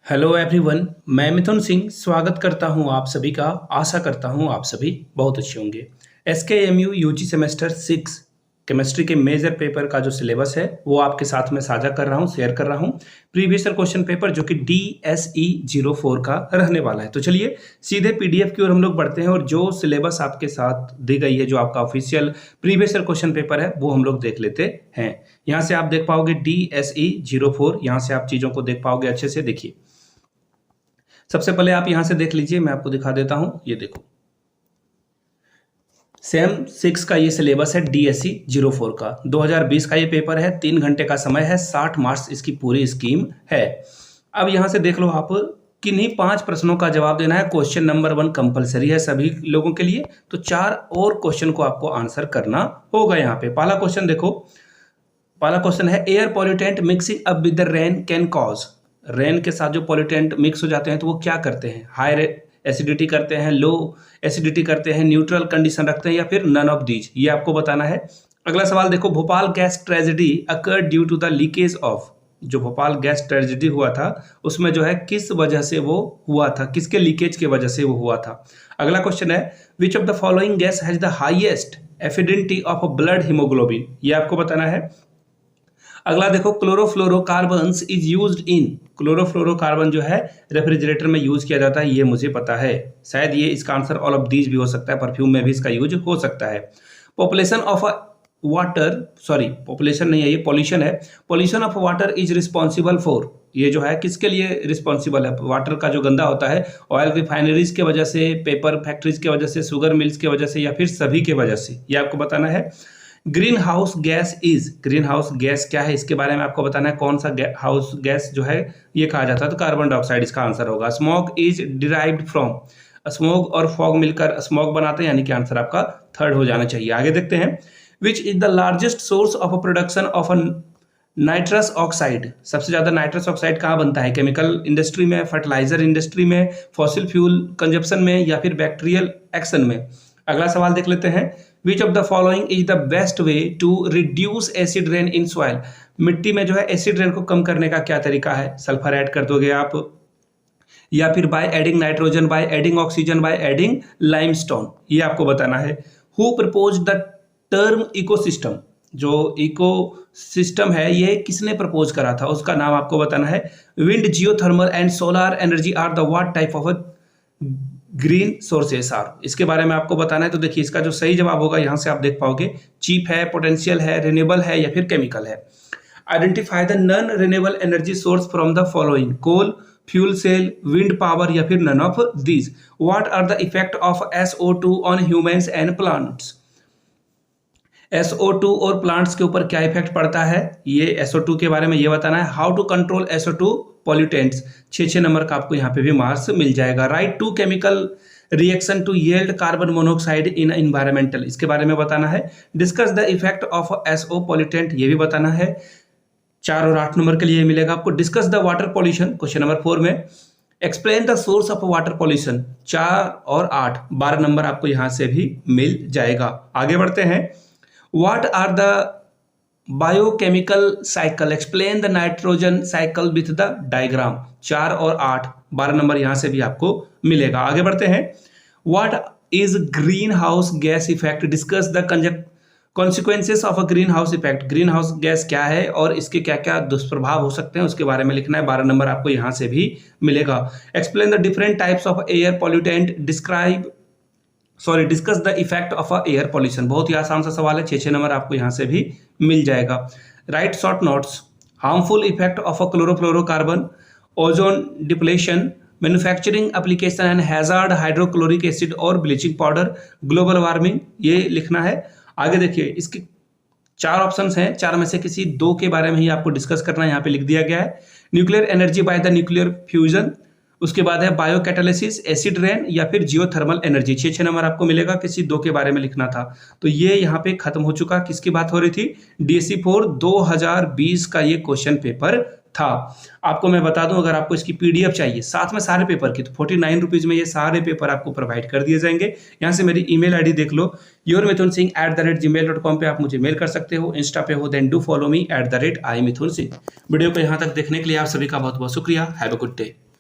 Hello everyone, मैं मिथुन सिंह स्वागत करता हूं आप सभी का। आशा करता हूं आप सभी बहुत अच्छे होंगे। एसकेएमयू यूजी सेमेस्टर 6 केमिस्ट्री के मेजर पेपर का जो सिलेबस है वो आपके साथ में साझा कर रहा हूं, शेयर कर रहा हूं। प्रीवियस ईयर क्वेश्चन पेपर जो कि DSE 04 का रहने वाला है। तो चलिए सीधे पीडीएफ की ओर हम लोग बढ़ते हैं और जो सिलेबस आपके साथ दी गई है, जो आपका official previous year question paper है, वो हम लोग देख लेते हैं। यहाँ से आप देख पाओगे DSE 04, यहाँ से आप चीज़ों को देख पाओगे अच्छे से। देखिए, सबसे पहले आप यहां से देख लीजिए, मैं आपको दिखा देता हूं। ये देखो, सेम 6 का ये सिलेबस है DSE 04 का। 2020 का ये पेपर है, 3 घंटे का समय है, 60 मार्क्स इसकी पूरी स्कीम है। अब यहां से देख लो आप, किन्हीं 5 प्रश्नों का जवाब देना है। क्वेश्चन नंबर 1 कंपलसरी है सभी लोगों के लिए, तो 4 और क्वेश्चन को आपको आंसर करना होगा। यहाँ पे पहला क्वेश्चन देखो, पहला क्वेश्चन है air pollutant mixing up with the rain can cause. Rain के साथ जो पॉल्यूटेंट मिक्स हो जाते हैं तो वो क्या करते हैं? हाई एसिडिटी करते हैं, लो एसिडिटी करते हैं, न्यूट्रल कंडीशन रखते हैं, या फिर नन ऑफ दीज, ये आपको बताना है। अगला सवाल देखो, Bhopal gas tragedy occur due to the leakage of. जो भोपाल गैस ट्रेजेडी हुआ था उसमें जो है किस वजह से वो हुआ था, किसके लीकेज की वजह से वो हुआ था। अगला क्वेश्चन है which of the following gas has the highest affinity of blood haemoglobin, ये आपको बताना है। अगला देखो, chlorofluorocarbons is used in. Chlorofluorocarbon जो है रेफ्रिजरेटर में यूज किया जाता है, ये मुझे पता है। शायद ये इसका आंसर ऑल ऑफ दीज भी हो सकता है, परफ्यूम में भी इसका यूज हो सकता है। Population of water, sorry population नहीं है ये, पॉल्यूशन है। Pollution of water is responsible for, ये जो है किसके लिए रिस्पॉन्सिबल है? वाटर का जो गंदा होता है, ऑयल रिफाइनरीज के वजह से, पेपर फैक्ट्रीज के वजह से, शुगर मिल्स की वजह से, या फिर सभी के वजह से, ये आपको बताना है। Green house gas is, green house gas क्या है इसके बारे में आपको बताना है। कौन सा हाउस गैस जो है ये कहा जाता है? तो कार्बन डाइऑक्साइड इसका आंसर होगा। Smoke is derived from, smoke और फॉग मिलकर स्मोक बनाते हैं, यानी कि आंसर आपका थर्ड हो जाना चाहिए। आगे देखते हैं, which is the largest source of production of nitrous oxide. सबसे ज्यादा नाइट्रस ऑक्साइड कहाँ बनता है? केमिकल इंडस्ट्री में, फर्टिलाइजर इंडस्ट्री में, फॉसिल फ्यूल कंजप्शन में, या फिर बैक्टीरियल एक्शन में। अगला सवाल देख लेते हैं, which of the following is the best way to reduce acid rain in soil. मिट्टी में जो है एसिड रेन को कम करने का क्या तरीका है? सल्फर ऐड कर दोगे आप, या फिर by adding nitrogen, by adding oxygen, by adding limestone, ये आपको बताना है। Who propose the term ecosystem, जो इको सिस्टम है ये किसने प्रपोज करा था, उसका नाम आपको बताना है। Wind, geothermal and solar energy are the what type of green sources are, इसके बारे में आपको बताना है। तो देखिए, इसका जो सही जवाब होगा यहां से आप देख पाओगे, चीप है, पोटेंशियल है, रिन्यूएबल है, या फिर केमिकल है। Identify the non renewable energy source from the following, coal, fuel cell, wind power, या फिर none of these. What are the effect of SO2 on humans and plants. SO2 और plants के ऊपर क्या इफेक्ट पड़ता है, ये SO2 के बारे में ये बताना है। How to control SO2 pollutants, 6 number का आपको यहाँ पे भी मार्क्स मिल जाएगा। Write to chemical reaction to yield carbon monoxide in environmental, इसके बारे में बताना है। Discuss the effect of SO pollutant, ये भी बताना है। 4 और 8 नंबर के लिए मिलेगा आपको। Discuss the water pollution, question number 4 में। Explain the source of water pollution, 4 और 8, 12 नंबर आपको यहाँ से भी मिल जाएगा। आगे बढ़ते हैं, what are the biochemical cycle, explain the nitrogen cycle with the diagram, 4 और 8, 12 नंबर यहां से भी आपको मिलेगा। आगे बढ़ते हैं, what is green house gas effect, discuss the consequences of a green house effect. Green house gas क्या है और इसके क्या क्या दुष्प्रभाव हो सकते हैं उसके बारे में लिखना है, 12 नंबर आपको यहां से भी मिलेगा। Explain the different types of air pollutant, discuss the effect of air pollution, बहुत ही आसान सा सवाल है, 6 नंबर आपको यहां से भी मिल जाएगा। Right short notes, harmful effect of a chlorofluorocarbon, ozone depletion, manufacturing application and hazard, hydrochloric acid और ब्लीचिंग पाउडर, ग्लोबल वार्मिंग, ये लिखना है। आगे देखिए, इसके 4 ऑप्शंस हैं, 4 में से किसी 2 के बारे में ही आपको डिस्कस करना है, यहाँ पे लिख दिया गया है। Nuclear energy by the nuclear fusion, उसके बाद है बायो कैटालिसिस, एसिड रेन, या फिर जियोथर्मल एनर्जी। 6 नंबर आपको मिलेगा, किसी 2 के बारे में लिखना था। तो ये यहाँ पे खत्म हो चुका। किसकी बात हो रही थी? DSE 4 2020 का ये क्वेश्चन पेपर था। आपको मैं बता दूं, अगर आपको इसकी PDF चाहिए साथ में सारे पेपर की, तो 49 रुपीज में ये सारे पेपर आपको प्रोवाइड कर दिए जाएंगे। यहाँ से मेरी email ID देख लो, yourmithunsinh@gmail.com पे आप मुझे मेल कर सकते हो। इंस्टा पे हो then do follow me @imithunsin। Video को यहाँ तक देखने के लिए आप सभी का बहुत बहुत शुक्रिया। Have a good day.